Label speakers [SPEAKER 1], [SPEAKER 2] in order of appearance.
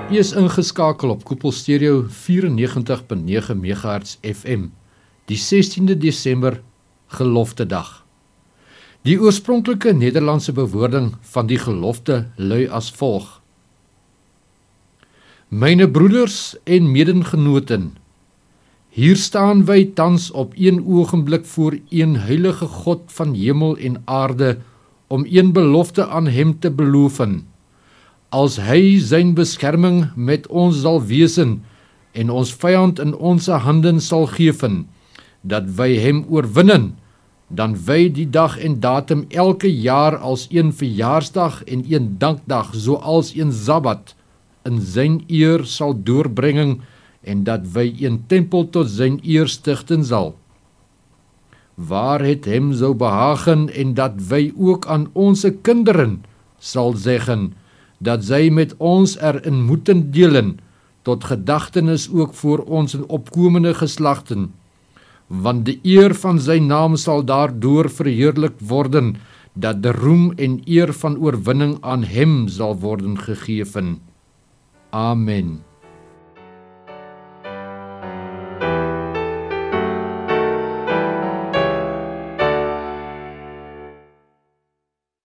[SPEAKER 1] U is ingeskakel op Koepel Stereo 94.9 MHz FM, die 16de Desember, Geloftedag. Die oorspronklike Nederlandse bewoording van die gelofte lui as volg: Myne broeders en medengenoten, hier staan wy tans op een oogenblik voor een heilige God van hemel en aarde, om een belofte aan hem te beloven. As hy zijn beskerming met ons sal weesen, en ons vyand in ons handen sal geven, dat wy hem oorwinnen, dan wy die dag en datum elke jaar als een verjaarsdag en een dankdag, zoals een Sabbat, in zijn eer sal doorbrengen, en dat wy een tempel tot zijn eer stichten sal. Waar het hem sou behagen, en dat wy ook aan onze kinderen sal zeggen, dat zij met ons erin moeten delen, tot gedagtenis ook voor onze opkomende geslachten, want de eer van zijn naam sal daardoor verheerlijk worden, dat de roem en eer van oorwinning aan hem sal worden gegeven. Amen.